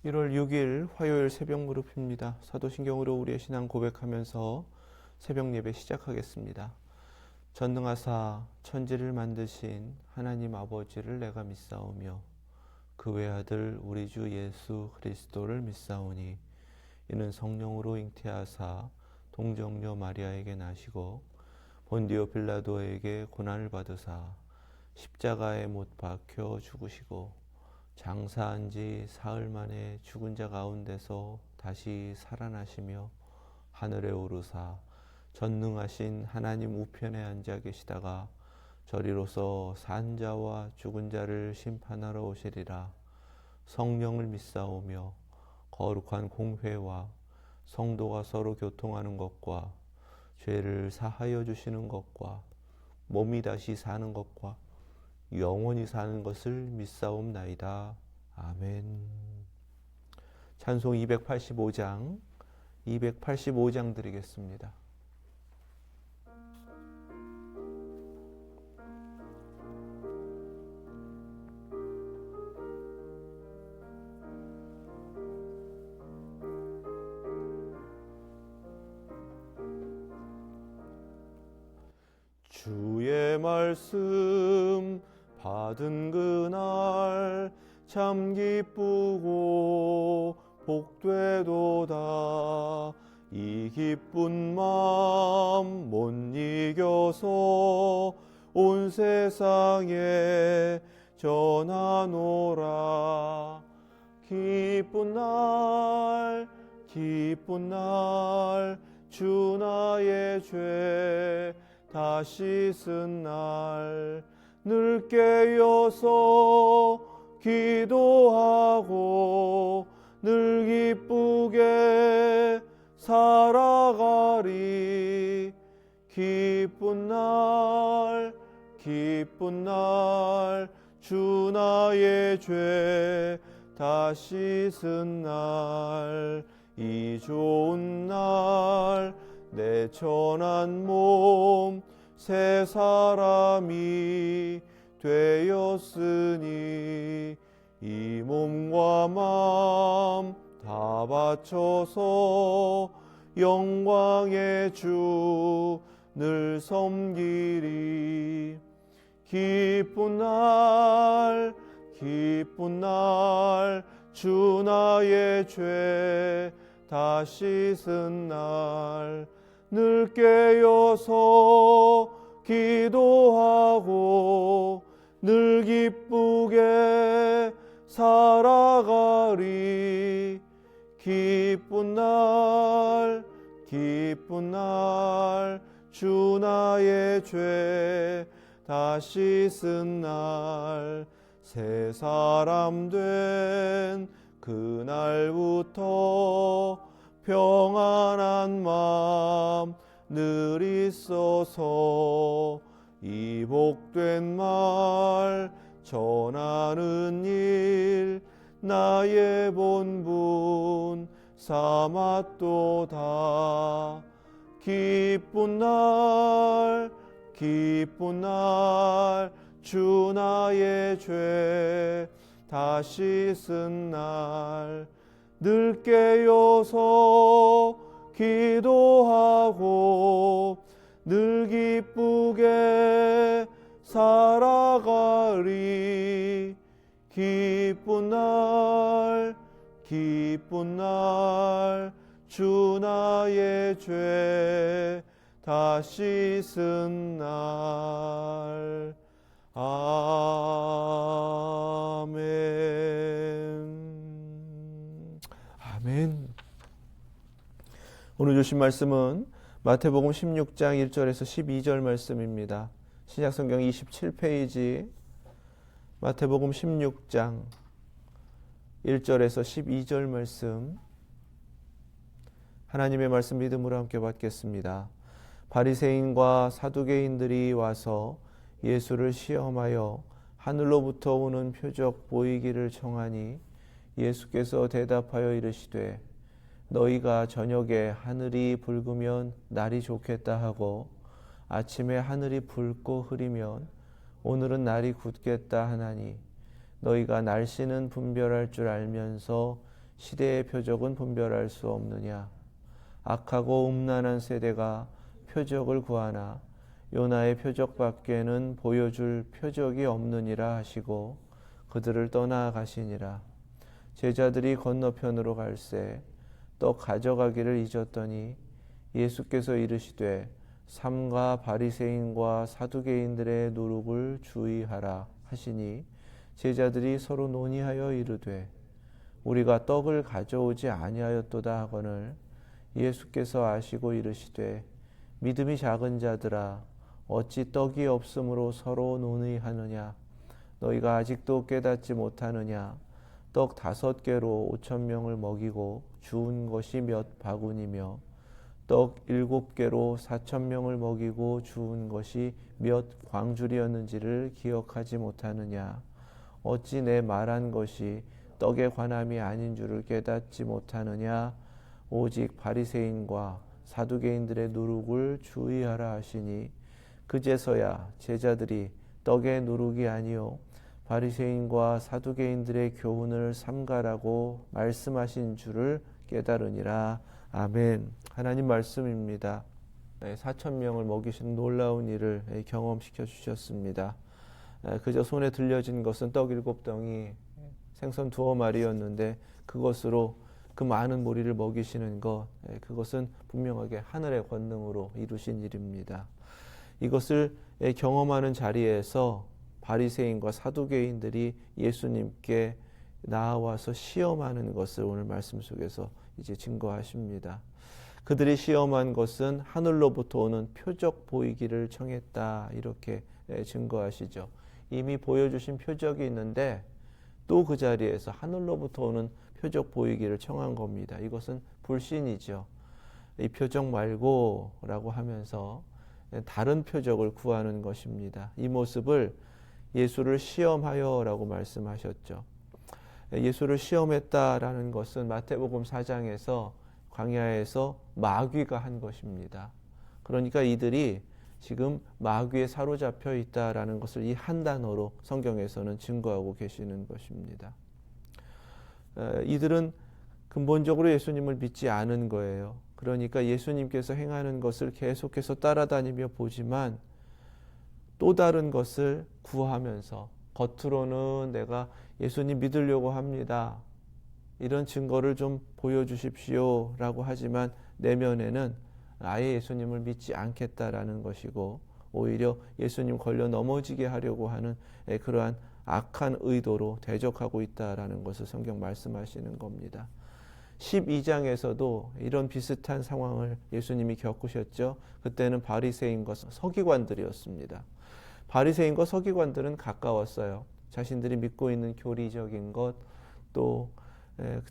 1월 6일 화요일 새벽 무릎입니다. 사도신경으로 우리의 신앙 고백하면서 새벽 예배 시작하겠습니다. 전능하사 천지를 만드신 하나님 아버지를 내가 믿사오며 그 외아들 우리 주 예수 그리스도를 믿사오니 이는 성령으로 잉태하사 동정녀 마리아에게 나시고 본디오 빌라도에게 고난을 받으사 십자가에 못 박혀 죽으시고 장사한 지 사흘 만에 죽은 자 가운데서 다시 살아나시며 하늘에 오르사 전능하신 하나님 우편에 앉아 계시다가 저리로서 산 자와 죽은 자를 심판하러 오시리라. 성령을 믿사오며 거룩한 공회와 성도가 서로 교통하는 것과 죄를 사하여 주시는 것과 몸이 다시 사는 것과 영원히 사는 것을 믿사옵나이다. 아멘. 찬송 285장 드리겠습니다. 주의 말씀 받은 그날 참 기쁘고 복되도다. 이 기쁜 마음 못 이겨서 온 세상에 전하노라. 기쁜 날 주 나의 죄 다 씻은 날 늘 깨어서 기도하고 늘 기쁘게 살아가리. 기쁜 날 주 나의 죄 다 씻은 날 이 좋은 날 내 천한 몸 새 사람이 되었으니 이 몸과 마음 다 바쳐서 영광의 주 늘 섬기리. 기쁜 날 주 나의 죄 다 씻은 날 늘 깨어서 기도하고 늘 기쁘게 살아가리. 기쁜 날 주 나의 죄 다 씻은 날 새 사람 된 그날부터 평안한 마음 늘 있어서 이 복된 말 전하는 일 나의 본분 삼았도다. 기쁜 날 주 나의 죄 다 씻은 날 늘 깨어서 기도하고 늘 기쁘게 살아가리. 기쁜 날 주 나의 죄 다 씻은 날. 아멘. 아멘. 오늘 주신 말씀은 마태복음 16장 1절에서 12절 말씀입니다. 신약성경 27페이지 마태복음 16장 1절에서 12절 말씀, 하나님의 말씀 믿음으로 함께 받겠습니다. 바리새인과 사두개인들이 와서 예수를 시험하여 하늘로부터 오는 표적 보이기를 청하니 예수께서 대답하여 이르시되 너희가 저녁에 하늘이 붉으면 날이 좋겠다 하고 아침에 하늘이 붉고 흐리면 오늘은 날이 굳겠다 하나니 너희가 날씨는 분별할 줄 알면서 시대의 표적은 분별할 수 없느냐? 악하고 음란한 세대가 표적을 구하나 요나의 표적밖에는 보여줄 표적이 없느니라 하시고 그들을 떠나가시니라. 제자들이 건너편으로 갈새 떡 가져가기를 잊었더니 예수께서 이르시되 삼가 바리새인과 사두개인들의 노룩을 주의하라 하시니 제자들이 서로 논의하여 이르되 우리가 떡을 가져오지 아니하였도다 하거늘 예수께서 아시고 이르시되 믿음이 작은 자들아 어찌 떡이 없으므로 서로 논의하느냐 너희가 아직도 깨닫지 못하느냐 떡 5개로 5,000명을 먹이고 주운 것이 몇 바구니며 떡 7개로 4,000명을 먹이고 주운 것이 몇 광줄이었는지를 기억하지 못하느냐 어찌 내 말한 것이 떡의 관함이 아닌 줄을 깨닫지 못하느냐 오직 바리새인과 사두개인들의 누룩을 주의하라 하시니 그제서야 제자들이 떡의 누룩이 아니요 바리새인과 사두개인들의 교훈을 삼가라고 말씀하신 줄을 깨달으니라. 아멘. 하나님 말씀입니다. 4,000명을 먹이신 놀라운 일을 경험시켜 주셨습니다. 그저 손에 들려진 것은 떡 7덩이 생선 2마리였는데 그것으로 그 많은 무리를 먹이시는 것, 그것은 분명하게 하늘의 권능으로 이루신 일입니다. 이것을 경험하는 자리에서 바리새인과 사두개인들이 예수님께 나와서 시험하는 것을 오늘 말씀 속에서 이제 증거하십니다. 그들이 시험한 것은 하늘로부터 오는 표적 보이기를 청했다, 이렇게 증거하시죠. 이미 보여주신 표적이 있는데 또 그 자리에서 하늘로부터 오는 표적 보이기를 청한 겁니다. 이것은 불신이죠. 이 표적 말고 라고 하면서 다른 표적을 구하는 것입니다. 이 모습을 예수를 시험하여 라고 말씀하셨죠. 예수를 시험했다라는 것은 마태복음 4장에서 광야에서 마귀가 한 것입니다. 그러니까 이들이 지금 마귀에 사로잡혀 있다라는 것을 이 한 단어로 성경에서는 증거하고 계시는 것입니다. 이들은 근본적으로 예수님을 믿지 않은 거예요. 그러니까 예수님께서 행하는 것을 계속해서 따라다니며 보지만 또 다른 것을 구하면서 겉으로는 내가 예수님 믿으려고 합니다, 이런 증거를 좀 보여주십시오 라고 하지만 내면에는 아예 예수님을 믿지 않겠다라는 것이고 오히려 예수님 걸려 넘어지게 하려고 하는 그러한 악한 의도로 대적하고 있다라는 것을 성경 말씀하시는 겁니다. 12장에서도 이런 비슷한 상황을 예수님이 겪으셨죠. 그때는 바리새인과 서기관들이었습니다. 바리새인과 서기관들은 가까웠어요. 자신들이 믿고 있는 교리적인 것, 또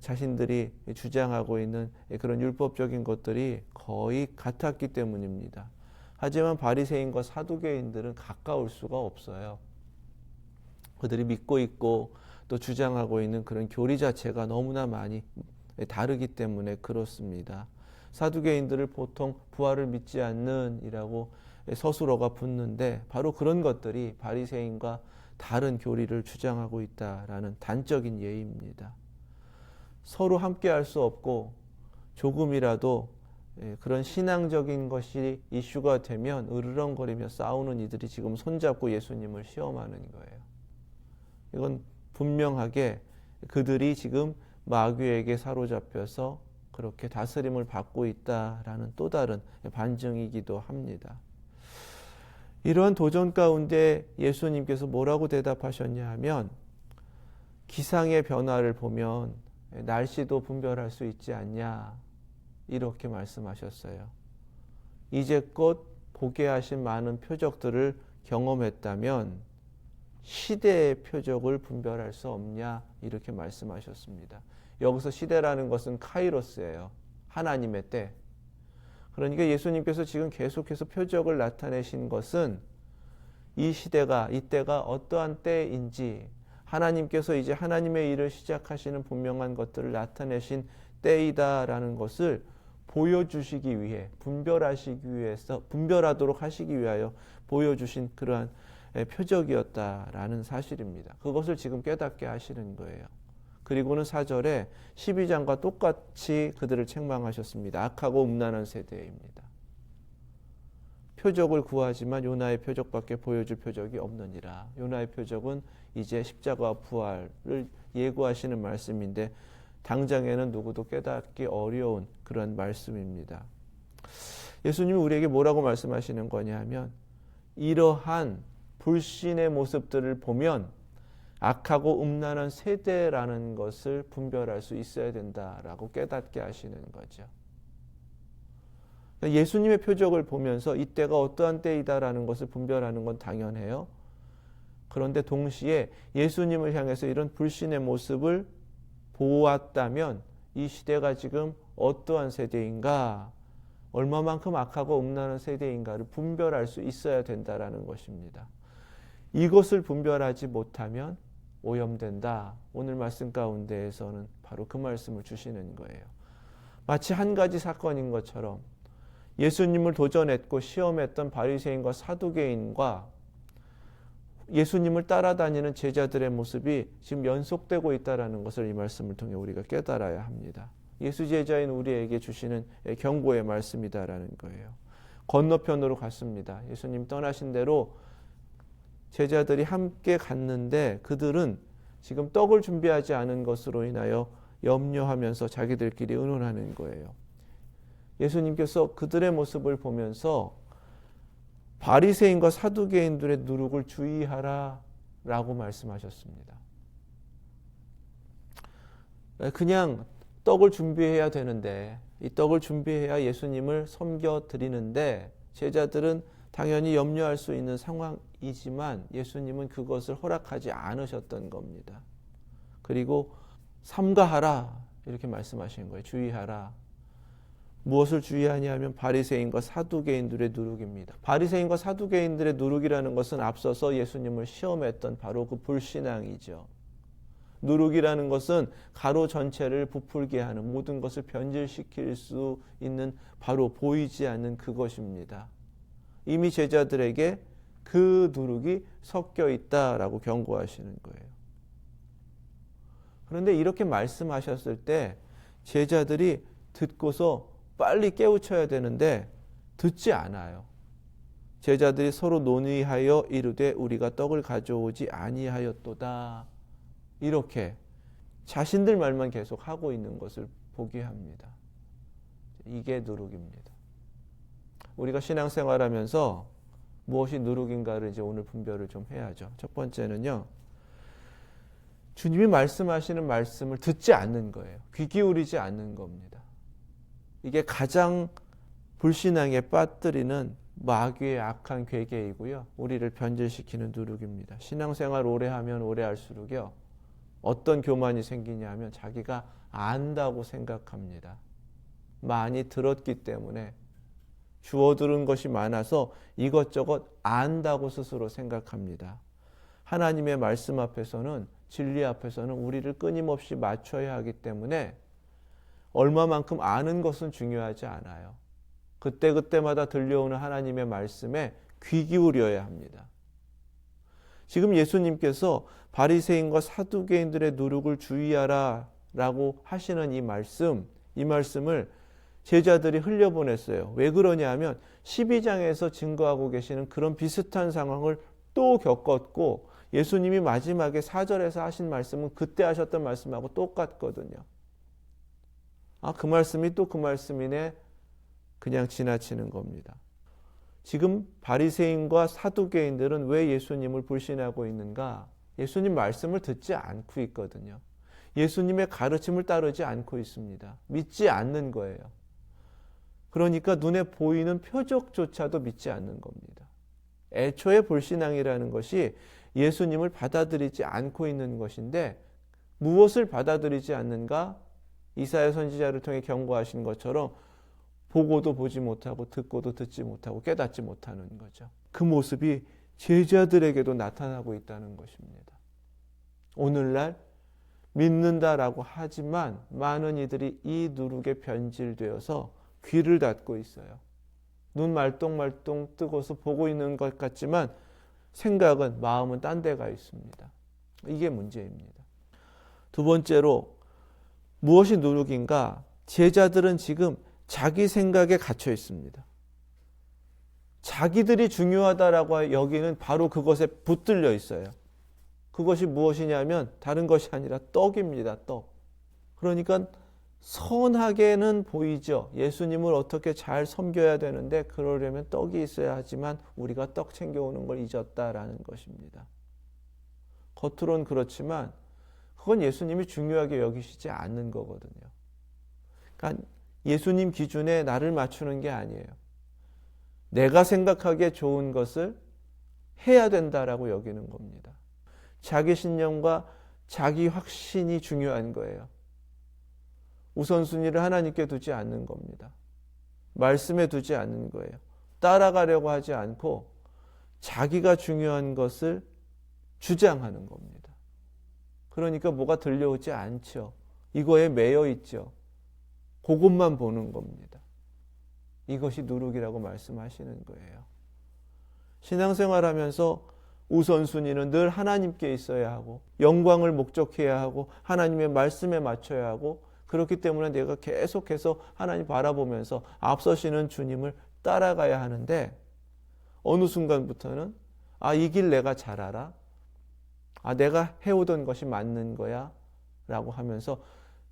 자신들이 주장하고 있는 그런 율법적인 것들이 거의 같았기 때문입니다. 하지만 바리새인과 사두개인들은 가까울 수가 없어요. 그들이 믿고 있고 또 주장하고 있는 그런 교리 자체가 너무나 많이 다르기 때문에 그렇습니다. 사두개인들을 보통 부활을 믿지 않는 이라고 서술어가 붙는데 바로 그런 것들이 바리새인과 다른 교리를 주장하고 있다라는 단적인 예입니다. 서로 함께 할 수 없고 조금이라도 그런 신앙적인 것이 이슈가 되면 으르렁거리며 싸우는 이들이 지금 손잡고 예수님을 시험하는 거예요. 이건 분명하게 그들이 지금 마귀에게 사로잡혀서 그렇게 다스림을 받고 있다라는 또 다른 반증이기도 합니다. 이러한 도전 가운데 예수님께서 뭐라고 대답하셨냐 하면 기상의 변화를 보면 날씨도 분별할 수 있지 않냐, 이렇게 말씀하셨어요. 이제껏 보게 하신 많은 표적들을 경험했다면 시대의 표적을 분별할 수 없냐, 이렇게 말씀하셨습니다. 여기서 시대라는 것은 카이로스예요. 하나님의 때. 그러니까 예수님께서 지금 계속해서 표적을 나타내신 것은 이 시대가, 이때가 어떠한 때인지, 하나님께서 이제 하나님의 일을 시작하시는 분명한 것들을 나타내신 때이다라는 것을 보여주시기 위해, 분별하시기 위해서, 분별하도록 하시기 위하여 보여주신 그러한 표적이었다라는 사실입니다. 그것을 지금 깨닫게 하시는 거예요. 그리고는 4절에 12장과 똑같이 그들을 책망하셨습니다. 악하고 음란한 세대입니다. 표적을 구하지만 요나의 표적밖에 보여줄 표적이 없느니라. 요나의 표적은 이제 십자가와 부활을 예고하시는 말씀인데 당장에는 누구도 깨닫기 어려운 그런 말씀입니다. 예수님이 우리에게 뭐라고 말씀하시는 거냐 하면 이러한 불신의 모습들을 보면 악하고 음란한 세대라는 것을 분별할 수 있어야 된다라고 깨닫게 하시는 거죠. 예수님의 표적을 보면서 이때가 어떠한 때이다라는 것을 분별하는 건 당연해요. 그런데 동시에 예수님을 향해서 이런 불신의 모습을 보았다면 이 시대가 지금 어떠한 세대인가, 얼마만큼 악하고 음란한 세대인가를 분별할 수 있어야 된다라는 것입니다. 이것을 분별하지 못하면 오염된다. 오늘 말씀 가운데에서는 바로 그 말씀을 주시는 거예요. 마치 한 가지 사건인 것처럼 예수님을 도전했고 시험했던 바리새인과 사두개인과 예수님을 따라다니는 제자들의 모습이 지금 연속되고 있다는 것을 이 말씀을 통해 우리가 깨달아야 합니다. 예수 제자인 우리에게 주시는 경고의 말씀이다라는 거예요. 건너편으로 갔습니다. 예수님 떠나신 대로 제자들이 함께 갔는데 그들은 지금 떡을 준비하지 않은 것으로 인하여 염려하면서 자기들끼리 의논하는 거예요. 예수님께서 그들의 모습을 보면서 바리새인과 사두개인들의 누룩을 주의하라 라고 말씀하셨습니다. 그냥 떡을 준비해야 되는데 이 떡을 준비해야 예수님을 섬겨드리는데 제자들은 당연히 염려할 수 있는 상황이지만 예수님은 그것을 허락하지 않으셨던 겁니다. 그리고 삼가하라 이렇게 말씀하신 거예요. 주의하라. 무엇을 주의하냐 하면 바리새인과 사두개인들의 누룩입니다. 바리새인과 사두개인들의 누룩이라는 것은 앞서서 예수님을 시험했던 바로 그 불신앙이죠. 누룩이라는 것은 가로 전체를 부풀게 하는 모든 것을 변질시킬 수 있는 바로 보이지 않는 그것입니다. 이미 제자들에게 그 누룩이 섞여 있다라고 경고하시는 거예요. 그런데 이렇게 말씀하셨을 때 제자들이 듣고서 빨리 깨우쳐야 되는데 듣지 않아요. 제자들이 서로 논의하여 이르되 우리가 떡을 가져오지 아니하였도다. 이렇게 자신들 말만 계속 하고 있는 것을 보게 합니다. 이게 누룩입니다. 우리가 신앙생활하면서 무엇이 누룩인가를 이제 오늘 분별을 좀 해야죠. 첫 번째는요. 주님이 말씀하시는 말씀을 듣지 않는 거예요. 귀 기울이지 않는 겁니다. 이게 가장 불신앙에 빠뜨리는 마귀의 악한 괴계이고요. 우리를 변질시키는 누룩입니다. 신앙생활 오래 하면 오래 할수록요. 어떤 교만이 생기냐 하면 자기가 안다고 생각합니다. 많이 들었기 때문에 주워 들은 것이 많아서 이것저것 안다고 스스로 생각합니다. 하나님의 말씀 앞에서는 진리 앞에서는 우리를 끊임없이 맞춰야 하기 때문에 얼마만큼 아는 것은 중요하지 않아요. 그때그때마다 들려오는 하나님의 말씀에 귀 기울여야 합니다. 지금 예수님께서 바리새인과 사두개인들의 누룩을 주의하라 라고 하시는 이 말씀을 제자들이 흘려보냈어요. 왜 그러냐 하면 12장에서 증거하고 계시는 그런 비슷한 상황을 또 겪었고 예수님이 마지막에 4절에서 하신 말씀은 그때 하셨던 말씀하고 똑같거든요. 그 말씀이 또 그 말씀이네 그냥 지나치는 겁니다. 지금 바리새인과 사두개인들은 왜 예수님을 불신하고 있는가? 예수님 말씀을 듣지 않고 있거든요. 예수님의 가르침을 따르지 않고 있습니다. 믿지 않는 거예요. 그러니까 눈에 보이는 표적조차도 믿지 않는 겁니다. 애초에 불신앙이라는 것이 예수님을 받아들이지 않고 있는 것인데 무엇을 받아들이지 않는가? 이사야 선지자를 통해 경고하신 것처럼 보고도 보지 못하고 듣고도 듣지 못하고 깨닫지 못하는 거죠. 그 모습이 제자들에게도 나타나고 있다는 것입니다. 오늘날 믿는다라고 하지만 많은 이들이 이 누룩에 변질되어서 귀를 닫고 있어요. 눈 말똥말똥 뜨고서 보고 있는 것 같지만 생각은 마음은 딴 데가 있습니다. 이게 문제입니다. 두 번째로 무엇이 누룩인가? 제자들은 지금 자기 생각에 갇혀 있습니다. 자기들이 중요하다라고 여기는 바로 그것에 붙들려 있어요. 그것이 무엇이냐면 다른 것이 아니라 떡입니다. 떡. 그러니까 선하게는 보이죠. 예수님을 어떻게 잘 섬겨야 되는데 그러려면 떡이 있어야 하지만 우리가 떡 챙겨오는 걸 잊었다라는 것입니다. 겉으로는 그렇지만 그건 예수님이 중요하게 여기시지 않는 거거든요. 그러니까 예수님 기준에 나를 맞추는 게 아니에요. 내가 생각하기에 좋은 것을 해야 된다라고 여기는 겁니다. 자기 신념과 자기 확신이 중요한 거예요. 우선순위를 하나님께 두지 않는 겁니다. 말씀에 두지 않는 거예요. 따라가려고 하지 않고 자기가 중요한 것을 주장하는 겁니다. 그러니까 뭐가 들려오지 않죠. 이거에 매여 있죠. 그것만 보는 겁니다. 이것이 누룩이라고 말씀하시는 거예요. 신앙생활하면서 우선순위는 늘 하나님께 있어야 하고 영광을 목적해야 하고 하나님의 말씀에 맞춰야 하고 그렇기 때문에 내가 계속해서 하나님 바라보면서 앞서시는 주님을 따라가야 하는데 어느 순간부터는 이 길 내가 잘 알아? 내가 해오던 것이 맞는 거야? 라고 하면서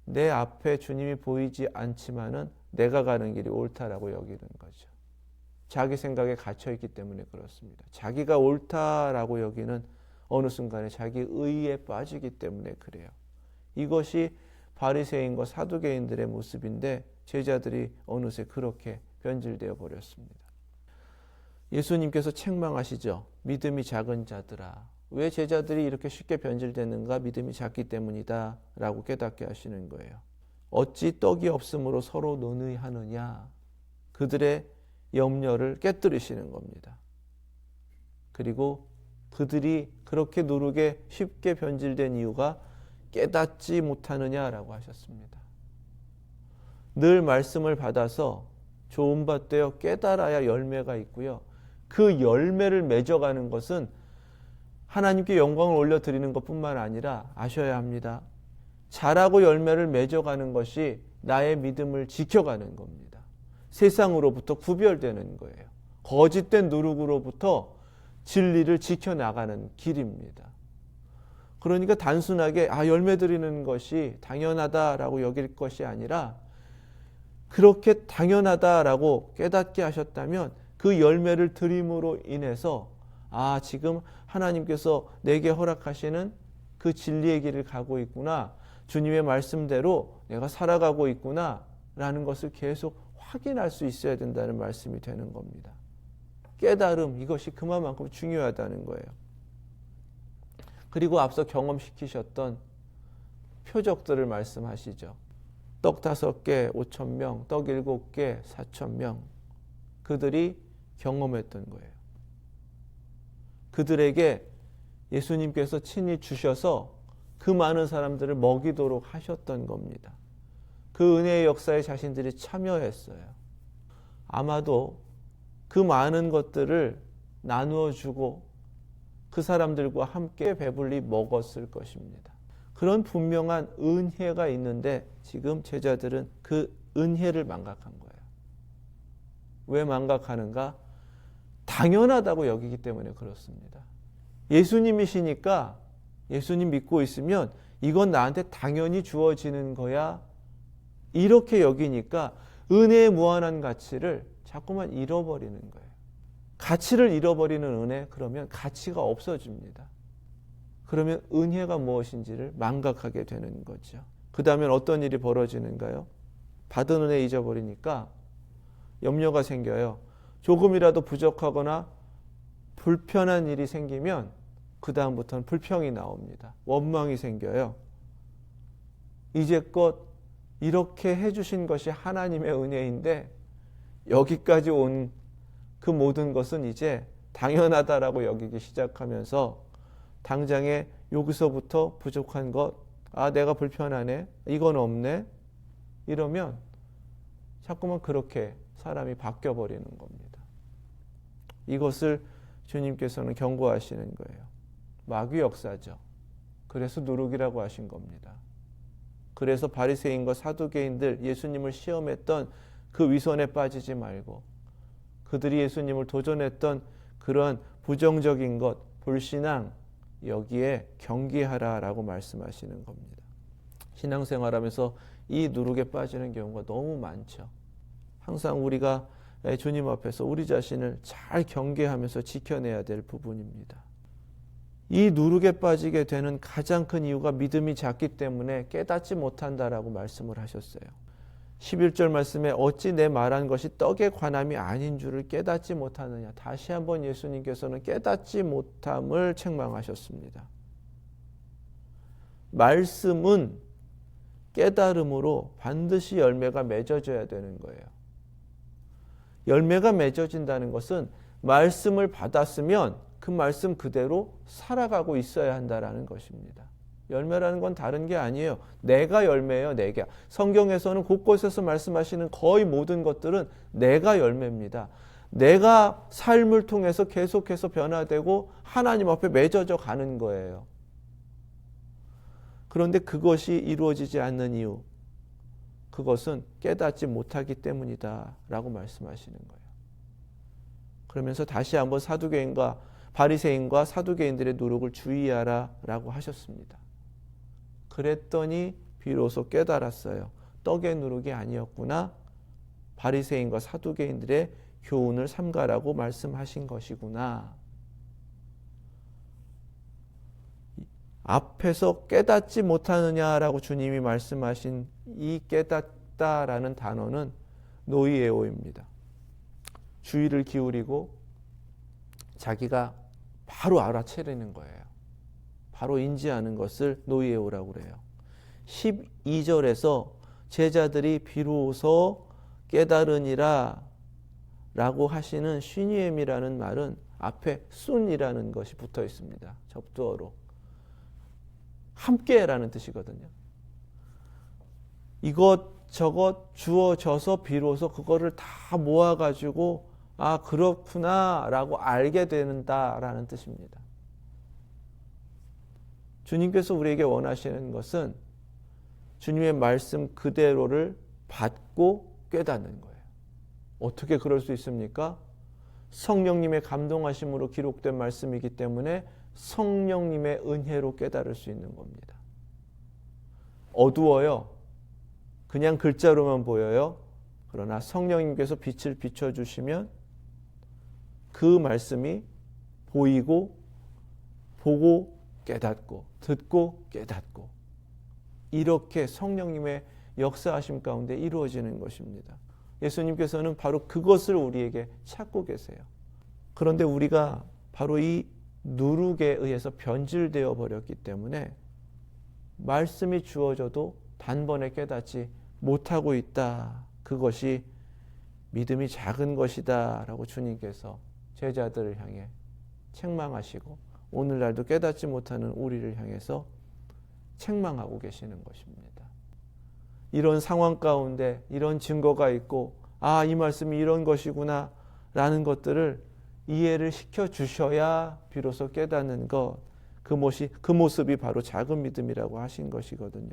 내 앞에 주님이 보이지 않지만은 내가 가는 길이 옳다라고 여기는 거죠. 자기 생각에 갇혀있기 때문에 그렇습니다. 자기가 옳다라고 여기는 어느 순간에 자기 의에 빠지기 때문에 그래요. 이것이 바리새인과 사두개인들의 모습인데 제자들이 어느새 그렇게 변질되어 버렸습니다. 예수님께서 책망하시죠. 믿음이 작은 자들아. 왜 제자들이 이렇게 쉽게 변질되는가? 믿음이 작기 때문이다 라고 깨닫게 하시는 거예요. 어찌 떡이 없으므로 서로 논의하느냐? 그들의 염려를 깨뜨리시는 겁니다. 그리고 그들이 그렇게 누룩에 쉽게 변질된 이유가 깨닫지 못하느냐라고 하셨습니다. 늘 말씀을 받아서 좋은 밭 되어 깨달아야 열매가 있고요. 그 열매를 맺어가는 것은 하나님께 영광을 올려드리는 것뿐만 아니라 아셔야 합니다. 자라고 열매를 맺어가는 것이 나의 믿음을 지켜가는 겁니다. 세상으로부터 구별되는 거예요. 거짓된 누룩으로부터 진리를 지켜나가는 길입니다. 그러니까 단순하게 열매 드리는 것이 당연하다라고 여길 것이 아니라 그렇게 당연하다라고 깨닫게 하셨다면 그 열매를 드림으로 인해서 지금 하나님께서 내게 허락하시는 그 진리의 길을 가고 있구나. 주님의 말씀대로 내가 살아가고 있구나 라는 것을 계속 확인할 수 있어야 된다는 말씀이 되는 겁니다. 깨달음, 이것이 그만큼 중요하다는 거예요. 그리고 앞서 경험시키셨던 표적들을 말씀하시죠. 떡 5개 5,000명, 떡 7개 4,000명. 그들이 경험했던 거예요. 그들에게 예수님께서 친히 주셔서 그 많은 사람들을 먹이도록 하셨던 겁니다. 그 은혜의 역사에 자신들이 참여했어요. 아마도 그 많은 것들을 나누어 주고 그 사람들과 함께 배불리 먹었을 것입니다. 그런 분명한 은혜가 있는데 지금 제자들은 그 은혜를 망각한 거예요. 왜 망각하는가? 당연하다고 여기기 때문에 그렇습니다. 예수님이시니까 예수님 믿고 있으면 이건 나한테 당연히 주어지는 거야. 이렇게 여기니까 은혜의 무한한 가치를 자꾸만 잃어버리는 거예요. 가치를 잃어버리는 은혜, 그러면 가치가 없어집니다. 그러면 은혜가 무엇인지를 망각하게 되는 거죠. 그 다음엔 어떤 일이 벌어지는가요? 받은 은혜 잊어버리니까 염려가 생겨요. 조금이라도 부족하거나 불편한 일이 생기면 그 다음부터는 불평이 나옵니다. 원망이 생겨요. 이제껏 이렇게 해주신 것이 하나님의 은혜인데 여기까지 온 그 모든 것은 이제 당연하다라고 여기기 시작하면서 당장에 여기서부터 부족한 것, 내가 불편하네, 이건 없네, 이러면 자꾸만 그렇게 사람이 바뀌어버리는 겁니다. 이것을 주님께서는 경고하시는 거예요. 마귀 역사죠. 그래서 누룩이라고 하신 겁니다. 그래서 바리새인과 사두개인들 예수님을 시험했던 그 위선에 빠지지 말고 그들이 예수님을 도전했던 그런 부정적인 것, 불신앙 여기에 경계하라라고 말씀하시는 겁니다. 신앙생활하면서 이 누룩에 빠지는 경우가 너무 많죠. 항상 우리가 주님 앞에서 우리 자신을 잘 경계하면서 지켜내야 될 부분입니다. 이 누룩에 빠지게 되는 가장 큰 이유가 믿음이 작기 때문에 깨닫지 못한다라고 말씀을 하셨어요. 11절 말씀에 어찌 내 말한 것이 떡에 관함이 아닌 줄을 깨닫지 못하느냐. 다시 한번 예수님께서는 깨닫지 못함을 책망하셨습니다. 말씀은 깨달음으로 반드시 열매가 맺어져야 되는 거예요. 열매가 맺어진다는 것은 말씀을 받았으면 그 말씀 그대로 살아가고 있어야 한다라는 것입니다. 열매라는 건 다른 게 아니에요. 내가 열매예요. 내가. 성경에서는 곳곳에서 말씀하시는 거의 모든 것들은 내가 열매입니다. 내가 삶을 통해서 계속해서 변화되고 하나님 앞에 맺어져 가는 거예요. 그런데 그것이 이루어지지 않는 이유, 그것은 깨닫지 못하기 때문이다 라고 말씀하시는 거예요. 그러면서 다시 한번 바리새인과 사두개인들의 누룩을 주의하라 라고 하셨습니다. 그랬더니 비로소 깨달았어요. 떡의 누룩이 아니었구나. 바리새인과 사두개인들의 교훈을 삼가라고 말씀하신 것이구나. 앞에서 깨닫지 못하느냐라고 주님이 말씀하신 이 깨닫다라는 단어는 노이에오입니다. 주의를 기울이고 자기가 바로 알아채리는 거예요. 바로 인지하는 것을 노이에오라고 그래요. 12절에서 제자들이 비로소 깨달으니라 라고 하시는 쉬니엠이라는 말은 앞에 순이라는 것이 붙어 있습니다. 접두어로. 함께라는 뜻이거든요. 이것저것 주어져서 비로소 그거를 다 모아가지고 아 그렇구나 라고 알게 된다라는 뜻입니다. 주님께서 우리에게 원하시는 것은 주님의 말씀 그대로를 받고 깨닫는 거예요. 어떻게 그럴 수 있습니까? 성령님의 감동하심으로 기록된 말씀이기 때문에 성령님의 은혜로 깨달을 수 있는 겁니다. 어두워요. 그냥 글자로만 보여요. 그러나 성령님께서 빛을 비춰주시면 그 말씀이 보이고 보고 깨닫고 듣고 깨닫고 이렇게 성령님의 역사하심 가운데 이루어지는 것입니다. 예수님께서는 바로 그것을 우리에게 찾고 계세요. 그런데 우리가 바로 이 누룩에 의해서 변질되어 버렸기 때문에 말씀이 주어져도 단번에 깨닫지 못하고 있다. 그것이 믿음이 작은 것이다 라고 주님께서 제자들을 향해 책망하시고 오늘날도 깨닫지 못하는 우리를 향해서 책망하고 계시는 것입니다. 이런 상황 가운데 이런 증거가 있고 아, 이 말씀이 이런 것이구나 라는 것들을 이해를 시켜주셔야 비로소 깨닫는 것, 그 모습이 바로 작은 믿음이라고 하신 것이거든요.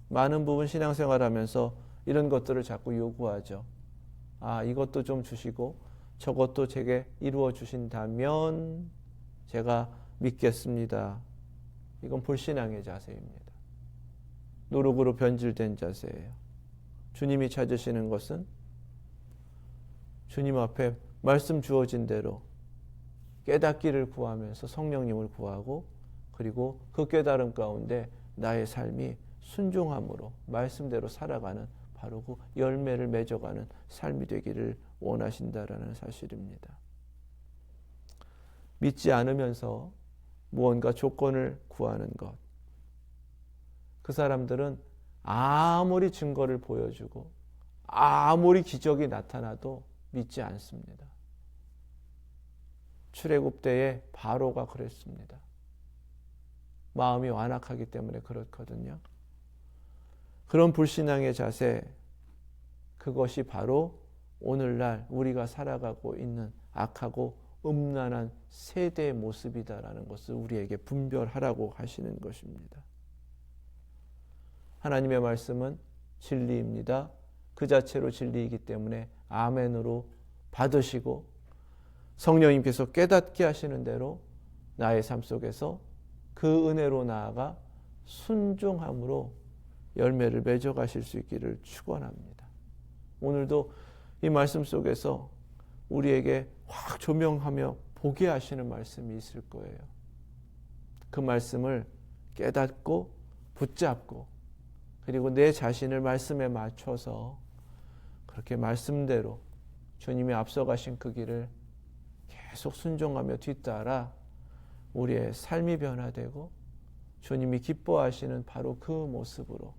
많은 부분 신앙생활하면서 이런 것들을 자꾸 요구하죠. 아, 이것도 좀 주시고 저것도 제게 이루어 주신다면 제가 믿겠습니다. 이건 불신앙의 자세입니다. 노력으로 변질된 자세예요. 주님이 찾으시는 것은 주님 앞에 말씀 주어진 대로 깨닫기를 구하면서 성령님을 구하고 그리고 그 깨달음 가운데 나의 삶이 순종함으로 말씀대로 살아가는 바로 그 열매를 맺어가는 삶이 되기를 원하신다라는 사실입니다. 믿지 않으면서 무언가 조건을 구하는 것. 그 사람들은 아무리 증거를 보여주고 아무리 기적이 나타나도 믿지 않습니다. 출애굽 때에 바로가 그랬습니다. 마음이 완악하기 때문에 그렇거든요. 그런 불신앙의 자세, 그것이 바로 오늘날 우리가 살아가고 있는 악하고 음란한 세대의 모습이다라는 것을 우리에게 분별하라고 하시는 것입니다. 하나님의 말씀은 진리입니다. 그 자체로 진리이기 때문에 아멘으로 받으시고 성령님께서 깨닫게 하시는 대로 나의 삶 속에서 그 은혜로 나아가 순종함으로 열매를 맺어가실 수 있기를 축원합니다. 오늘도 이 말씀 속에서 우리에게 확 조명하며 보게 하시는 말씀이 있을 거예요. 그 말씀을 깨닫고 붙잡고 그리고 내 자신을 말씀에 맞춰서 그렇게 말씀대로 주님이 앞서가신 그 길을 계속 순종하며 뒤따라 우리의 삶이 변화되고 주님이 기뻐하시는 바로 그 모습으로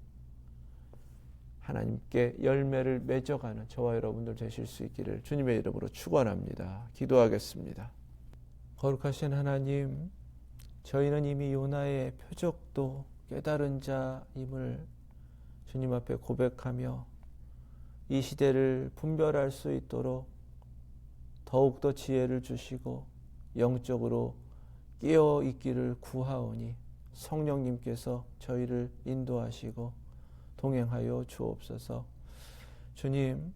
하나님께 열매를 맺어가는 저와 여러분들 되실 수 있기를 주님의 이름으로 축원합니다. 기도하겠습니다. 거룩하신 하나님, 저희는 이미 요나의 표적도 깨달은 자임을 주님 앞에 고백하며 이 시대를 분별할 수 있도록 더욱더 지혜를 주시고 영적으로 깨어 있기를 구하오니 성령님께서 저희를 인도하시고 동행하여 주옵소서. 주님,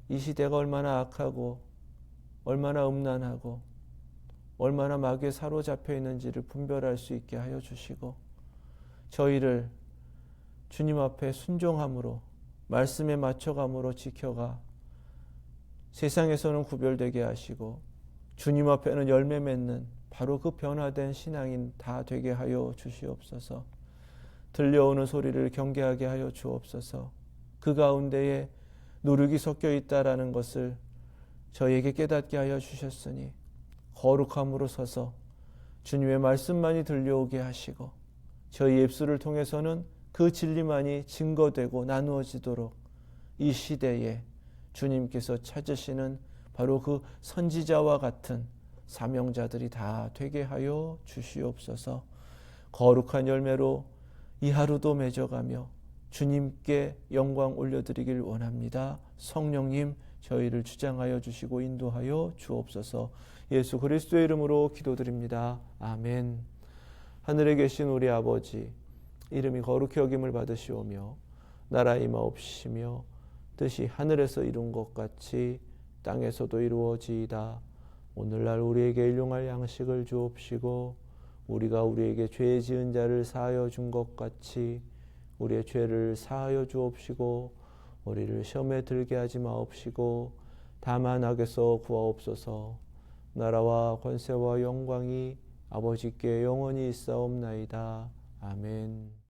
이 시대가 얼마나 악하고 얼마나 음란하고 얼마나 마귀에 사로잡혀 있는지를 분별할 수 있게 하여 주시고 저희를 주님 앞에 순종함으로 말씀에 맞춰감으로 지켜가 세상에서는 구별되게 하시고 주님 앞에는 열매 맺는 바로 그 변화된 신앙인 다 되게 하여 주시옵소서. 들려오는 소리를 경계하게 하여 주옵소서. 그 가운데에 누룩이 섞여 있다라는 것을 저희에게 깨닫게 하여 주셨으니 거룩함으로 서서 주님의 말씀만이 들려오게 하시고 저희 입술을 통해서는 그 진리만이 증거되고 나누어지도록 이 시대에 주님께서 찾으시는 바로 그 선지자와 같은 사명자들이 다 되게 하여 주시옵소서. 거룩한 열매로 이 하루도 맺어가며 주님께 영광 올려드리길 원합니다. 성령님, 저희를 주장하여 주시고 인도하여 주옵소서. 예수 그리스도의 이름으로 기도드립니다. 아멘. 하늘에 계신 우리 아버지, 이름이 거룩히 여김을 받으시오며 나라 임하옵시며 뜻이 하늘에서 이룬 것 같이 땅에서도 이루어지이다. 오늘날 우리에게 일용할 양식을 주옵시고 우리가 우리에게 죄 지은 자를 사하여 준 것 같이 우리의 죄를 사하여 주옵시고 우리를 시험에 들게 하지 마옵시고 다만 악에서 구하옵소서. 나라와 권세와 영광이 아버지께 영원히 있사옵나이다. 아멘.